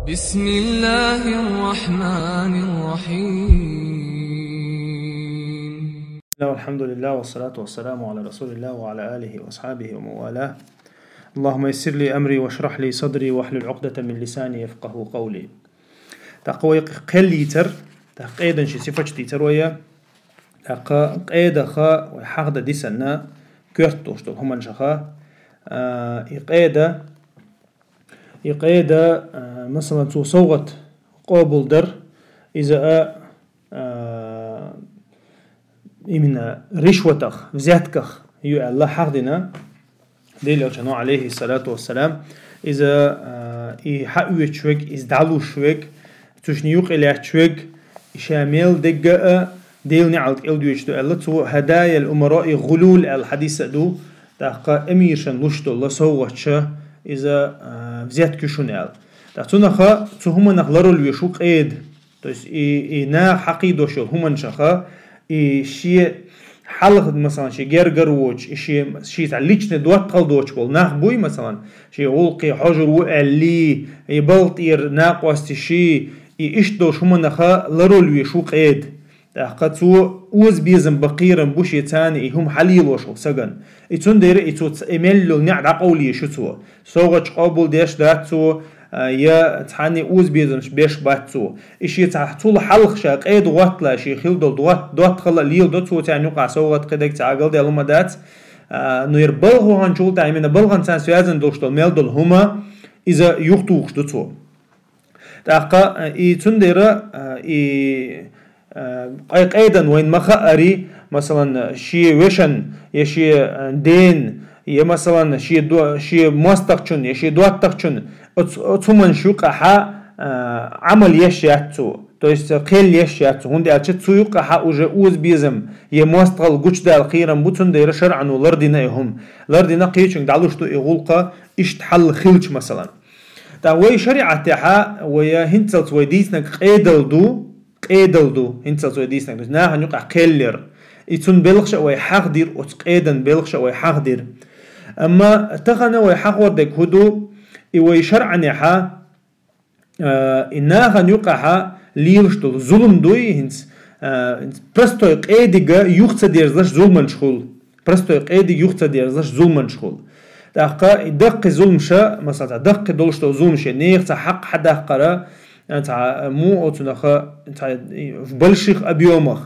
بسم الله الرحمن الرحيم. والحمد لله والصلاة والسلام على رسول الله وعلى آله وأصحابه ومن والاه. اللهم يسر لي أمري واشرح لي صدري واحلل عقدة من لساني يفقه قولي. تقوي قليتر تقيدا شي صفة تيتر ويا قيدا خا وحقدا ديسنا كرتوش تو هم نشخا يقيدا مثلا تو صوغت قابل در إذا إمنا رشوتخ زيادكخ يو الله حقدنا ديل أوشانو عليه الصلاة والسلام إذا يحقوا شوك إزدالو شوك تشني يقلع شوك شامل دقة ديل نعلق إلدويش دو الله تو هدايا الأمراء غلول الحديث دو تحقا أميرشان لشتو الله سوغتش إذا زيادك شنال تحتونخا تو هما نخلرو الويشوك إيد تويس نا حقيدو شو هما نشخا شيء حلق مثلا شيء جرجر ووش شيء تعليش ندوات قل دوش بول ناخ بوي مثلا شيء ولقي حجر وقلي يبلطير ناقوست شيء إيش دوش هما نخا لرول ويشوق إيد تحقتو وز بيزم بقيرا بوش يتاني هم حليل وشو سجن يتون دير يتوت إملو نعد عقولي شتو سوغش قابل ديش داتو يا تحني اوز بيزنش بيش باتسو اشي تحطول حلق شاق ايد واتلا شي خيل دوات خلا ليل دوتو تاني وقع سوغت قدك تعقل دي لما دات نو يربلغو هنشول تايمين بلغن تان سيازن دوشتل ميلدل هما إذا يختوخش دوتو تاقا يتون ديرا قيدا وين مخاري مثلا شي وشن يشي دين يا مثلا شي مستقشن يشي دواتقشن اتسومن شوقها عمل يشياتو то есть قيل يشياتو هندي اتشتسو يقها уже اوز بيزم يمستقل غوش دال خيرن بوتن دير شرعا ولردنا هم لردنا قيچن دالوشتو يغولقا اشتحل خيلش مثلا تا وي شريعتها ويا هنتلت ويديسنك قيدلدو هنتلت ويديسنك نا هنقع قيلر يتون بلغش وي حقدير وتقيدن بلغش وي حقدير اما تغنى وي حقودك هدو إيوي شرعنيها إنها نيوقعها ليلشتو ظلم دوي هنس برستو قيديغا يوخت ديرزلاش ظلمن شخول برستو قيديغ يوخت ديرزلاش ظلمن شخول دقا دق ظلمشا مثلا دق دولشتو ظلمشا نيخت حق حدا قرا تاع مو اوتنخا تاع بلشيخ ابيومخ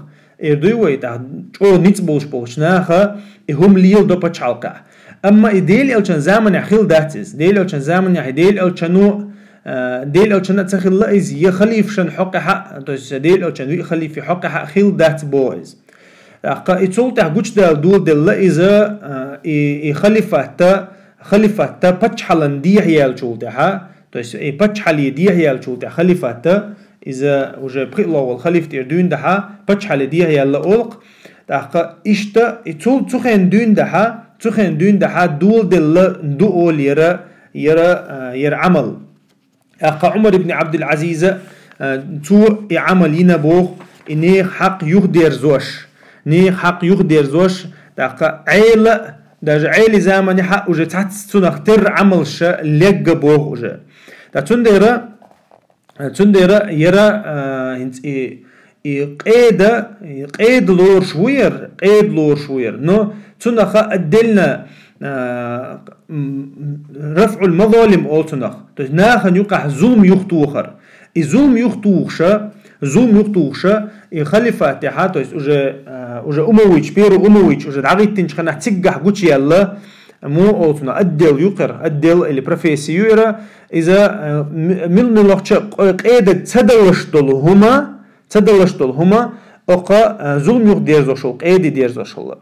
اردوي وي تاع او نيت بولش ناخا هم ليل دو باتشالقا اما يديل الچن زمن يخيل داتس ديل الچن زمن يديل الچنو ديل الچن تخيل الله از يخليف شن حق حق تو ديل الچن يخلي في حق حق خيل دات بويز اقا يتول تاع غوش دال دول دل اذا خليفه باتشحلن دي هيال چولتها تو باتشحل دي هيال چولتها خليفه اذا وجه بريلو والخليفه دون دها باتشحل دي هيال اولق اقا اشتا يتول تخين دون دها تخين دون ده دول دل دول يرى عمل أقا عمر بن عبد العزيز تو عمل ينبوخ إني حق يخدر زوش دقا عيل ده عيل زماني حق وجه تحت نختر عمل شا لق بوخ وجه ده تندير يرى قيد لور شوير نو تنخ أدلنا رفع المظالم أو تنخ ناخ يقع ظلم يختوخر الظلم يختوخشا يخلي فاتحة تو وجه أمويش بيرو أمويش وجه دعيتنش خنا تسجح قوتش يلا مو أوتنا أدل اللي بروفيسي يرى إذا من الوقت قيد تدلشتل هما أقا ظلم يخديرزوشل قيد ديرزوشل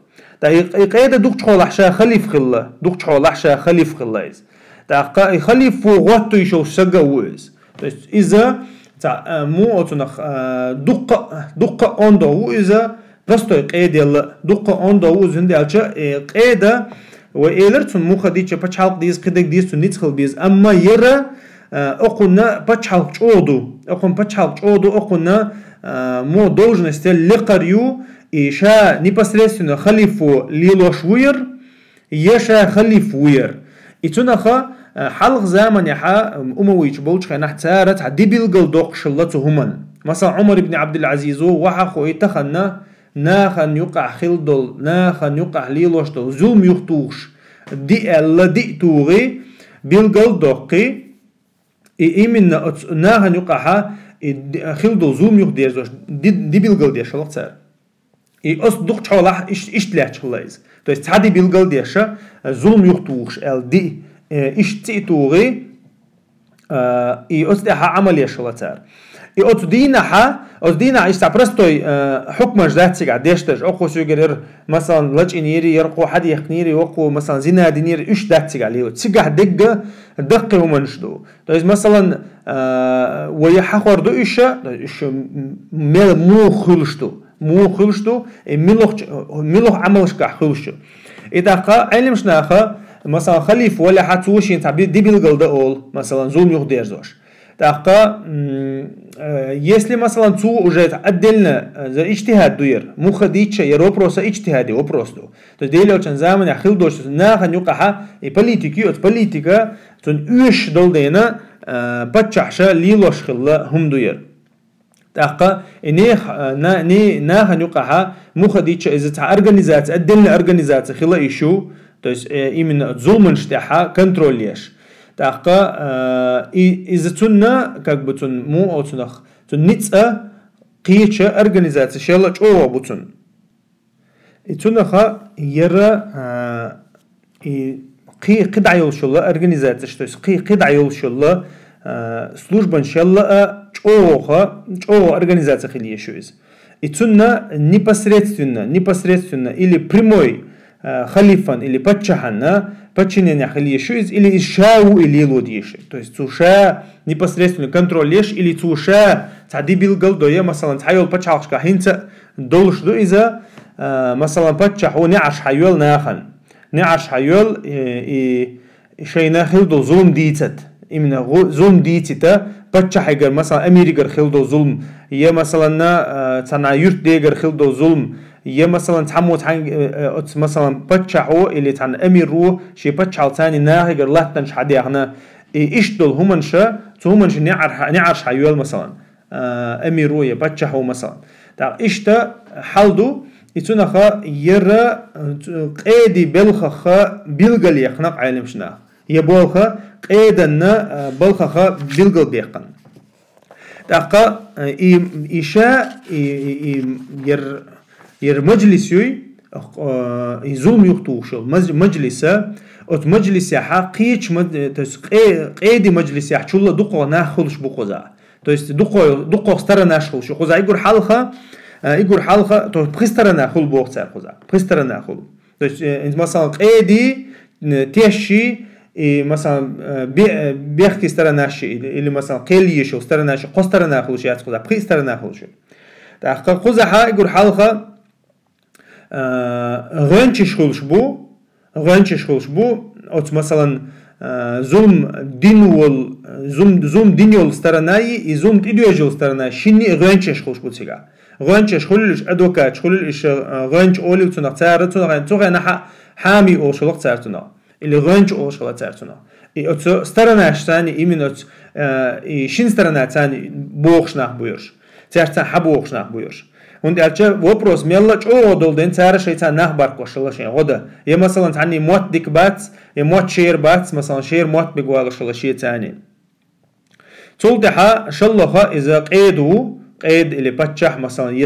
قيد دوك تخول أحشا خليف خلا إز تاقا يخليف وغواتو يشو سجا ويز إذا مو أوتنخ دقة أندو إذا رستو قيد يلا دقة أندو ويز هندي ألشا قيد وإيلرتون مو خديتش بتشالق ديز قدك ديز تنتخل بيز أما يرى أقولنا بتشالق شودو أقولنا مو должности لقريو إيشا непосредственно خليفو ليلو شوير يشا خليف وير إتونخا حلق زمن يحا أمويش بولش خينا احتارت عدي بيلقل دوقش الله تهمن مثلا عمر بن عبد العزيز وحا خوي تخنا ناخن يقع خلدل ناخن يقع ليلوشتل ظلم يختوش دي الله دي توغي بيلقل دوقي إيمن ناخن يقع خلدل ظلم يختيرزوش دي بيلقل ديش الله تسار أصدق تشالح إشتلاح تشلايز то есть هذه بيلقل ديش ظلم يختوش دي إشتيتوغي أصدقها عمل يشلا تار أصدينا إيش تبرستوي حكم جدات سجع ديشتج أخو سجر مثلا لج إنيري يرقو حد يخنيري وقو مثلا زنا دينيري إيش دات سجع ليه سجع دقة ومنشدو تو مثلا ويحخور دو إيش مل مو خلشتو ملوخ عملش كخلشتو إذا قا علمش ناخا مثلا خليف ولا حتوشين تعبير دي بيلقل ده أول مثلا زوم يخديرزوش تاقا если مثلا تو уже отдельно за اجتهاد دوير مو خديتش يرو بروسا اجتهادي وبروستو то ديلي очень زمان يخيل دوش ناخن يقعها и политики от политика тон үш долдена патчахша лилош خلا هم دوير تاقا ني ناخن يقعها مو خديتش إذا تاع организация отдельно организация خلا يشو то есть именно ظلمنش تاعها контролيش تاقا إذا تنا как бы тун مو أتنخ тун ница قيتشة организация شيء أو بتون تنخا يرى قيد عيل شلا организация то есть قيد عيل شلا служба شلا أو организация خليه شو إز تنا непосредственно или прямой خليفان или подчинение خليه شو إز или إشاو или лодишь то есть цуша непосредственно контролешь или цуша تعدي بالقلب دوية مثلا تحيول подчахش كهينت دولش دو إذا مثلا подчах ونعش حيول نعش حيول شيء ناخل دو ظلم ديتت إمنا ظلم ديتتا подчах يقر مثلا أميريقر خل دو ظلم يا مثلا تنا يرت ديقر خل دو ظلم يا مثلا تحمو مثلا بتشعو اللي تان أميرو شي بتشعل تاني ناهجر لا تنش حدي احنا إيش دول همنشة همنش نعرش حيول مثلا أميرو يا بتشعو مثلا تا إيش تا حلدو يتونخا يرى قيدي بلخخا بيلقل يخنق علمشنا يبولخا قيدنا بلخخا بيلقل بيقن تاقا إيشا ير مجلسي يزوم يختوشل مجلسه أت مجلس حقيقي قيد مجلس يحشوله دقة ناخلش بقوزا то есть دقة سترة ناخلش قوزا يقول حلقة то بخسترة ناخل بوقتها قوزا بخسترة ناخل то есть مثلا قيدي تيشي مثلا بيحكي سترة ناشي или مثلا قيليشو سترة ناشي قسترة ناخلش يات قوزا بخسترة ناخلش تحقق قوزا يقول حلقة غنچش خلش بو от مثلا زوم دينول زوم دينول سترناي и زوم идеожил сторона шинни غنچش خلش بو سيغا غنچش خلش ادوكات خلش غنچ اولي تو نختار تو انا حامي او شلق تارتنا или غنچ او شلق تارتنا и от сторона штани именно и шин сторона тани богшнах буйш تارتا حبوخشنах буйш Und вопрос мелочь долден цара шейцан нахбар кошелашен года. Я مثلا تعني موت ديك بات يا موت شير بات مثلا شير موت بقوال شلاشية تاني. تولدها شلها إذا قيد اللي بتشح مثلا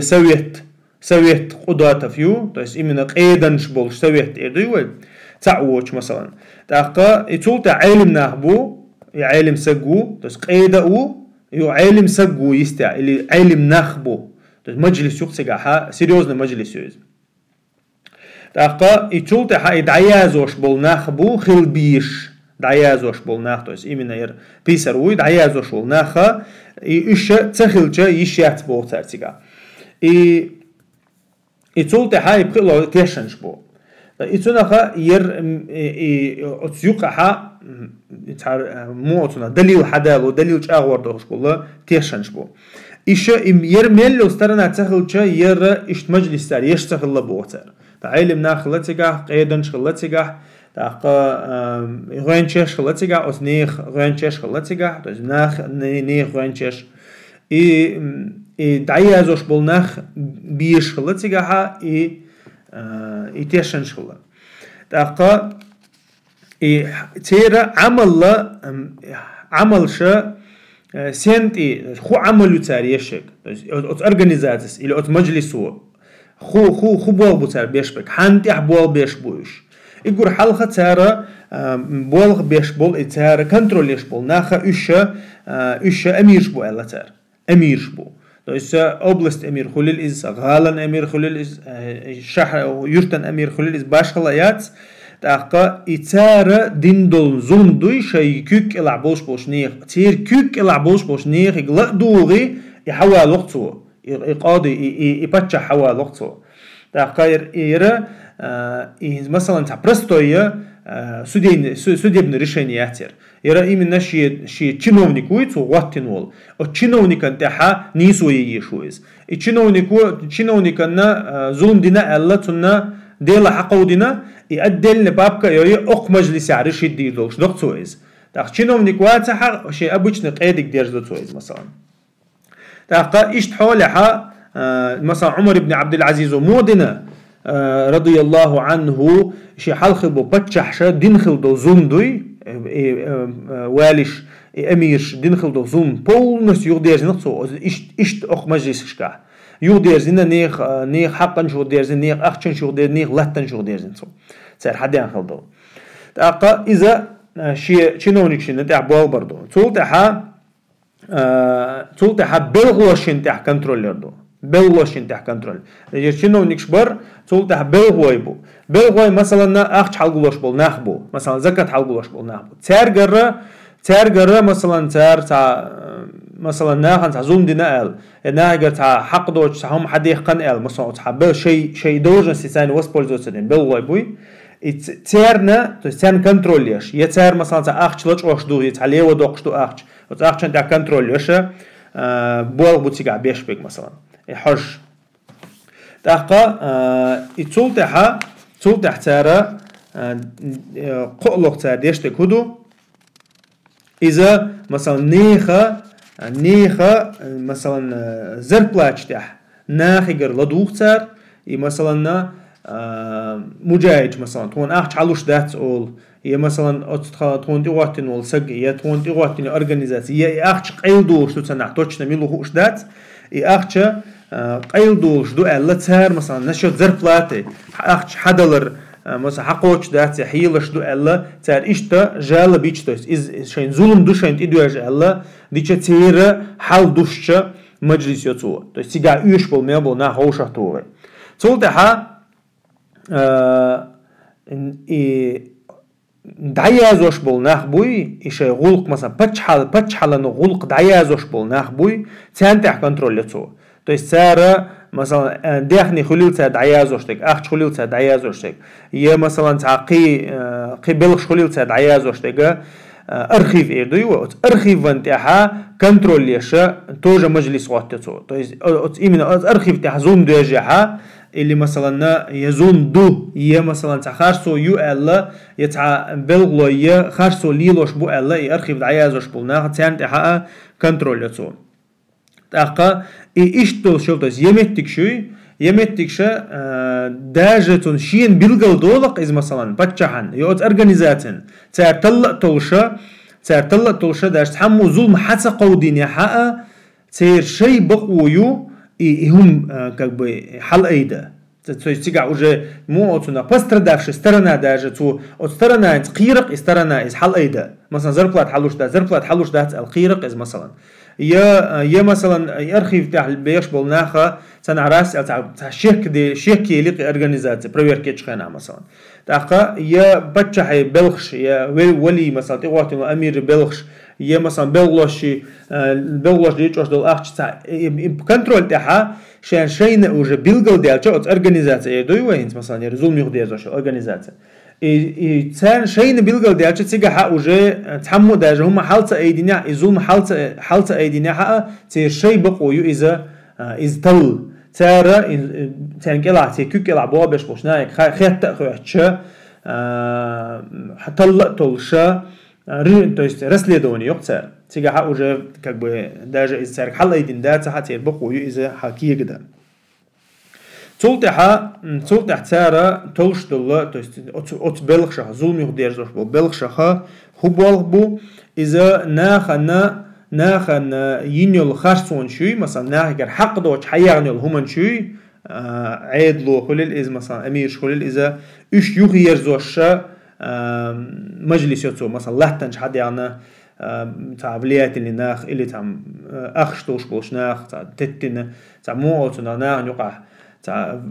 سويت قدرة فيو تو есть именно قيدنش بولش سويت إيدوي تعوش مثلا. تاقا تولدها علم نهبو يا علم سجو تو есть قيده يو علم سجو يستع اللي علم نخبو. مجلس يقصيها سيريوزنا مجلس يوز تاقا يتولتها يدعيازوش بالنخبو خلبيش دعيازوش بالنخ то есть именно ير بيسروي دعيازوش بالنخا يش تخلچا يشيات بوتارتيغا и يتولتها يبقلو تيشنش بو يتونخا ير اتسيقها مو اتنا دليل حدالو دليل چاغور دوش بولا تيشنش بو إيش يرميلو سترنا تخلشة ير إيش مجلس تار يش تخلى بوتر تعلم ناخلتجاه قيدن شخلتجاه تاقا غوانشش خلتيجا أو نيخ غوانشش خلتيجا توز ناخ نيخ غوانشش دعية زوش بالناخ بيش خلتيجا ها تيشنش خلا تاقا تيرا عمل شا سنتي خو عملو تاريشك أت أورجانيزاتس إلى أت مجلسو خو بول بوتار بيشبك حنتي أحبول بيش بوش يقول حلقة تارا بول بيش بول تارا كنتروليش بول ناخا إشا أميرش بو ألا تار أميرش بو إسا أوبلست أمير خليل إز غالن أمير خليل إز شحر يرتن أمير خليل إز باش خلايات تاقا إتارا ديندول زون دوي شاي كوك إلعبوش بوش نيخ تير كوك إلعبوش بوش نيخ يقلق دوغي يحوى لغتو يقاضي يبتشا حوى لغتو تاقا إيرا مثلا تبرستوية سوديبن ريشينياتير يرى إيمنا شي تشينوفنيك ويتو واتنول أو تشينوفنيك انتحا نيسو ييشويز تشينوفنيك أننا ظلم دينا ألا تنا ديلا حقو دينا يأدل لبابكا يوي أق مجلس عرش يدي دوش دكتويز تاق تشينوفنيك واتحا شي أبوش نقيدك ديرج دكتويز مثلا تاقا إشت حولها مثلا عمر بن عبد العزيز ومودنا رضي الله عنه شي حلخبو بتشحشا دينخل دو زوندوي والش اميرش دينخل دو زوم بولنس يودير نقصو اشت اخ مجلس شكا يودير زينا نيخ حقا شو دير زين نيخ اخشن شو دير نيخ لاتن شو دير زين سير حد ينخل دو تاقا اذا شي نونيك شي نتاع بول برضو تولتها بلغوشين تاع كنترولر دو بلغوشين تاع كنترول يجينا ونكشبر تولتها بلغوي مثلا اخش حلقوش بول ناخبو مثلا زكاة حلقوش بول ناخبو تارجر مثلا تاع مثلا ناخن تاع زوم دينا ال ناجر تاع حق دوش تاع هم حديق قن ال مثلا تاع بل شيء دوجن سيسان وسبولزوتين بلغوي بوي تارنا تان كنتروليش يتار مثلا تاع اخش لش واش دو يتعليه ودوقش دو اخش وتاخش تاع كنتروليش بول بوتيغا بيشبك مثلا حج تاقا تولتها تارا قلق تار ديشتك هدو إذا مثلا نيخا مثلا زربلاش تاح ناخيقر لدوخ تار مثلا مجايج مثلا تون اخش علوش دات اول يا مثلا تون تيواتن ول سق يا تون تيواتن اورجانيزاسيون يا اخش قيلدوش تسنع توچنا ميلو خوش دات يا اخش قيلدوش دو الا تار مثلا نشوت زربلاتي اخش حدلر مثلا حقوش دات حيلش دو الا تار اشتا جال بيچتوس از شين ظلم دوشين ادواج الا ديچ تير حال دوشچ مجلس يوتو то есть سيغا يوش بول ميبل نا خوشا توغي تولتها دعيازوش بول ناخبوي إيش غلق مثلا بتشحل إنه غلق دعيازوش بول ناخبوي تانتح كنتروليتو то есть سارة مثلا داخني خليل تاع دعيازوشتك أخش خليل تاع دعيازوشتك يا مثلا قي بلغش خليل تاع دعيازوشتك أرخيف إيردوي أرخيف وانتها كنتروليشة توجه مجلس وقتتو то есть إمنا أرخيف تاع زوم دوجها اللي مثلا يزون دو يه مثلا تخارسو يو الا يتع بلغلو يه خارسو ليلوش بو الا يارخيف دعيازوش بولنا تان تحقق كنتروليتو تاقا اشتول شوتس يمتك شا داجتون شين بلغل دولق از مثلا بتشحن يوت ارغانيزاتن تار طلق تولشا داش تحمو ظلم حتى قودين يحقق تير شي بقويو هم как бы حل ايدا то есть тига уже моцуна пострадавшая сторона даже то от сторона قيرق сторона из حل ايدا مثلا зарплат حلوش ده القيرق из مثلا يا مثلا يرخي تاع البيش بالناخه سنع راس تاع شيك يليق اورجانيزاتي проверки чхана مثلا تاقا يا بتشحي بلخش يا ولي مثلا تقوات امير بلخش يا مثلا بلغش ديچوش دول اخش تاع كنترول تاعها شين уже بيلغل ديالچا اورجانيزاتي دوي وين مثلا يرزوم يغديزوش اورجانيزاتي и цен шейн билгал дяча цига ха уже таммо даже هم حالت ايدينا يزوم حالت ايدينا ها تي شي بقويو اذا از تل ترى تنقلع تي كوكلا بو باش بوشنا خيت خوچ حطلق толша, то есть расследование ёхцар. Сега уже как бы даже из царь хала идин да ца хатер бокую из хакигда. Цултаха цара толштулла, то есть от белхшаха зулми худержош бо белхшаха хубалбу из нахана ينيل خرسون شوي مثلا ناهجر حق دوش حيانيل همان شوي عيدلو خليل إز مثلا أمير خليل إذا إيش يغير زوجة مجلس يتسو مثلا لهتنش حد يعني تعبليات اللي ناخ اللي تعم أخشتوش بوش ناخ تتنا تعموعتنا ناخ يقع تاع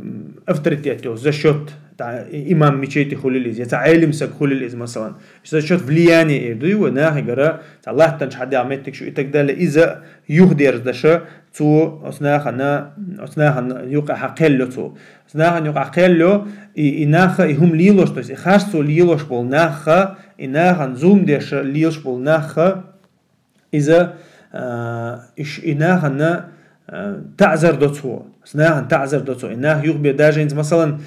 أفترتياتو زشوت تاع إمام ميشيتي خليل إز تاع علم سك خليل إز مثلا زشوت فلياني إردوي وناهجر تاع لهتنش حد يعمتك شو إتقدال إذا يهدير دشة تو أثناء يقع حقله تو أثناء يقع حقله إناخ هم ليلوش تيس خاصو ليلوش بول ناخ إناخ زوم ديش ليلوش بول ناخ إذا إيش إناخ تعذر دوتو أثناء تعذر دوتو إناخ يخبر داجينز مثلا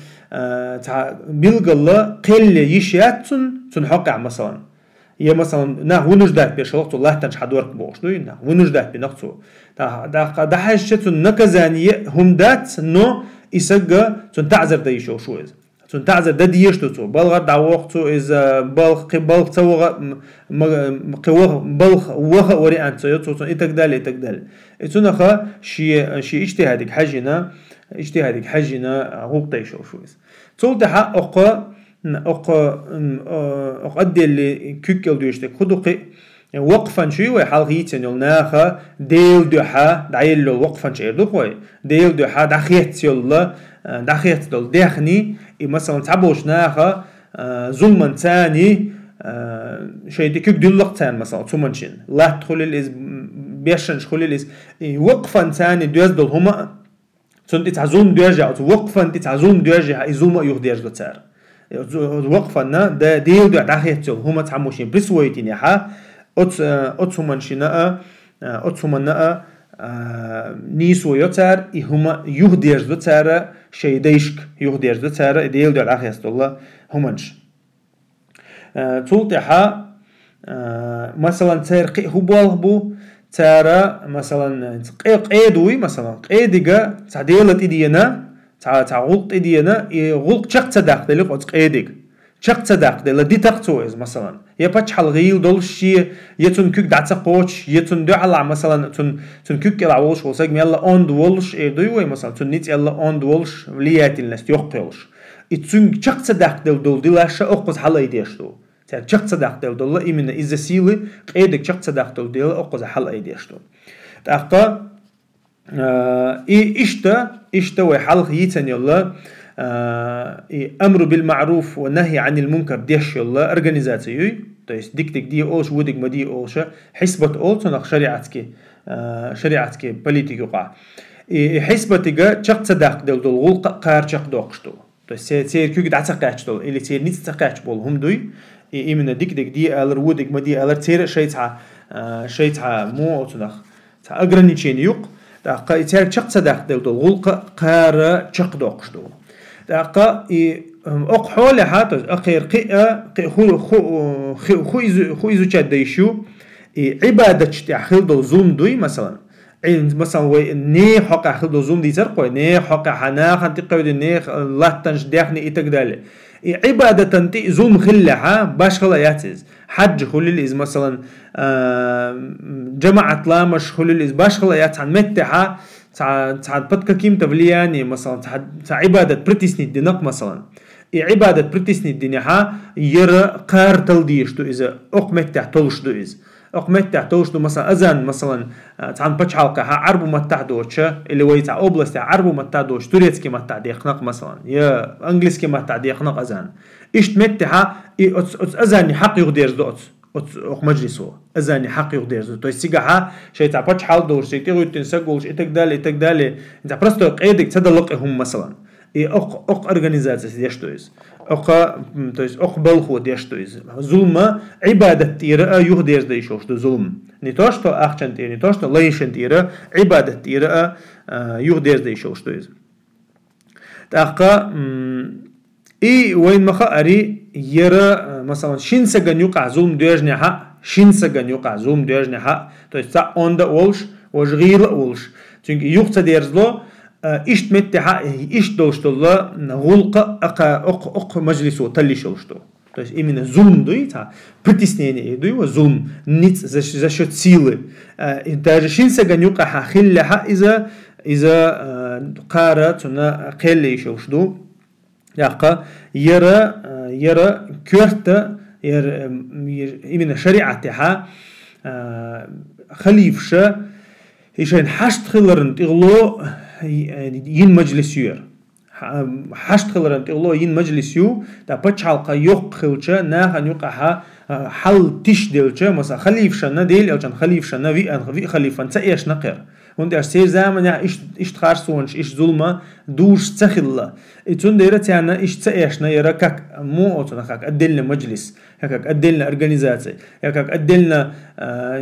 تاع بيلقلا قل يشيات تنحقع مثلا يا مثلا نه ونجدات بيشلقتو الله تنش حدورك بوش نو نه ونجدات بنقصو دا حاجه تن نكزانيه هم دات نو يسجا تن تعذر ديشو شو از تن تعذر دا ديشتو تو بلغ دعوقتو از بلغ تو قوه بلغ وه وري انت تو اتقدال اتنخ شي اجتهادك حجنا غوقتي شو از تولت حق أقدر اللي كيكل دوشتك خدوقي وقفا شوي وحلقيتين يلناخا ديل دوحا دعيل له وقفا شيء دوخوي ديل دوحا دخيت يلا دخيت دول دخني مثلا تعبوش ناخا ظلما تاني شيء كيك دلق تان مثلا ثمنشين لا تدخل الإز بيشنش خل الإز وقفا تاني دوز دول هما سنت تعزوم دوجا وقفا تعزوم دوجا يزوم يخدير دوتار وقفنا دا ديو دا داخيتو هما تعموشين بسويتين يحا أتسومنشنا أتسومنا نيسو يوتار هما يهدير دوتار شيديشك يهدير دوتار ديو دا داخيتو الله همانش تولتحا مثلا ترقي هبالبو تارا مثلا قيدوي مثلا قيديغا تعديلت إدينا تاع غلط إدينا غلط شق تصدق دلك أو تقيدك شق تصدق دل دي تقصوز مثلا يبتش حلغيل دول شيء يتون كوك دعت قوش يتون دو على مثلا تون كوك يلا وولش وساق يلا أون دولش إيدوي مثلا تون نيت يلا أون دولش ليات الناس يقتلش يتون شق تصدق دل دلاش أقص حلا يديشتو تاع شق تصدق دل إيمن إذا سيلي قيدك شق تصدق دل أقص حلا يديشتو تأخذ إشتا وحلق يتن يلا أمر بالمعروف والنهي عن المنكر ديش يلا أرجانيزاتيوي تيس ديك دي أوش وديك ما دي أوش حسبة أول تناق شريعتك بوليتيك يقع حسبة شق صدق دول غلق قار شق دوقشتو تيس سير كيك دعت قاعدتو اللي سير نيت قاعد بول هم دوي إيمن ديك دي ألر وديك ما دي ألر سير شيء مو تناق أجرانيشين يق دقة يترك شق صدق دول غلق قار شق دوقشتو دقة أقحول حاتز أخير خو إذا تديشو عبادة تأخذ دول زوم دوي مثلا مثلا وي حق أخذ دول زوم دي زرقوي حق حناخ أنت قيد لا تنجدخني إتقدالي عبادة تنتي زوم خلها باش خلاياتز حج خليل إز مثلا جماعة لامش خليل إز باش خلايات عن متها تعاد بدك كيم تبلياني مثلا تعاد عبادة بريتسني دينك مثلا عبادة بريتسني دينها يرى قار تلديشتو إذا أقمتها تلشتو إز أقمتها تلشتو مثلا أذان مثلا تعاد بتش حلقة عربو متعدوش اللي ويتع أوبلست عربو متعدوش توريتسكي متعديخنق مثلا يا إنجليزكي متعديخنق أذان إيش تمتها أذان حق يغدير دوت أخ مجلسه أذان حق يغدير دوت تيسيجها شيء تع بتش حال دور شيء تيجي تنسقولش إتقدالي أنت برستو قيدك تدلقهم مثلا أق أورجانيزاتس ديشتويز أق بلخو ديشتويز ظلم عبادة تيرا يهدير ديشوش ظلم نتوشتو أخشن تيرا نتوشتو ليشن تيرا عبادة تيرا يهدير ديشوش تويز تأقا وين مخاري يرى مثلا شين سجن يقع ظلم ديجني حق شين سجن يقع ظلم ديجني حق то есть تا onda olش وشغير olش çünkü yoksa derzlo iş mette ha iş dolştulla gulqa aq majlisu talliş olştu то есть именно зулм дует, притеснение дует, зулм ниц за счет силы. И даже шинса ганюка хахилля из-за кара цуна келли еще жду. Яка яра кёрта именно шариатиха халифша ишен хашт хиларн тигло ин маджлисюр. حشت خلرنت الله ين مجلس يو تا بتشالقا يوق خلچا ناها نيقها حل تش دلچا مثلا خليفشا نديل او جان خليفشا نبي ان خليفه تايش نقر und er sehr zaman ja ich tharsunch ich zulma dush tsakhilla itun dera tana ich tsaeshna yara kak mu otuna kak adelna majlis kak adelna organizация kak adelna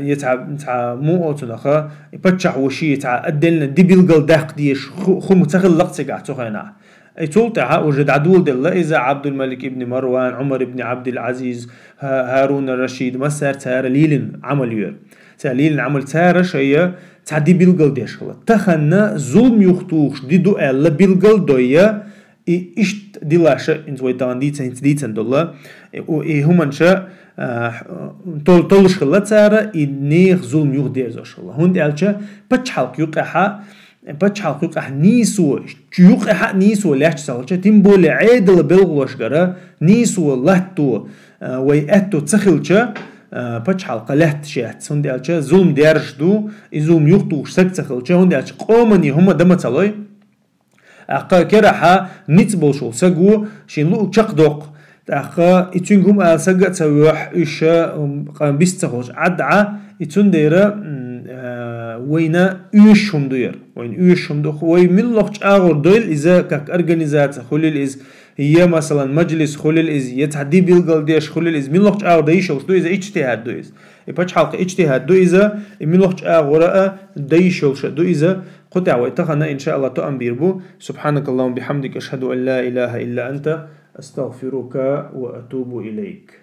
يتعب مو otuna kha ipatcha وشي يتع adelna dibilgal daqdish khum tsakhilla tsaga tsokhana ايتولتها وجد عدول دلله إذا عبد الملك ابن مروان عمر ابن عبد العزيز هارون الرشيد مسار تار ليلن عمل يور تاليلن عمل تار شيء تعدي بيلقل ديشلا تخنا ظلم يختوش دي دو ألا بيلقل دويا إيش دلاشة إنت ويتان ديتن دولا وهمنشا طولش خلا تار إنيخ ظلم يخديزوش الله هند ألشا بتشحلق يقحا بتشحلق يقح نيسو يقح نيسو لاش سالشا تيمبول عيدل بلغوش غرا نيسو لاتو ويأتو تسخلشا بتشحلق لات شات هند ألشا ظلم ديرش دو إزوم يختوش سكتسخلشا هند ألشا قومني هما دمتالوي أقا كرحا نتبولشو سقو شين لو تشقدوق أقا إتشنكم ألسقا تسويح إشا قام بيستخوش عدعا إتشن ديرا وينا يوشهم دوير وين يوشهم دو وي ملوخش اغور دويل اذا كاك ارغانيزاتسيا خليل از هي مثلا مجلس خليل از يتعدي بيلقل ديش خليل از ملوخش اغور دايشوش دو اذا اجتهاد دو از يبقى حلقه اجتهاد دو اذا ملوخش اغور دايشوش دو اذا قطع ويتخنا ان شاء الله تو امبيربو سبحانك اللهم بحمدك اشهد ان لا اله الا انت استغفرك واتوب اليك.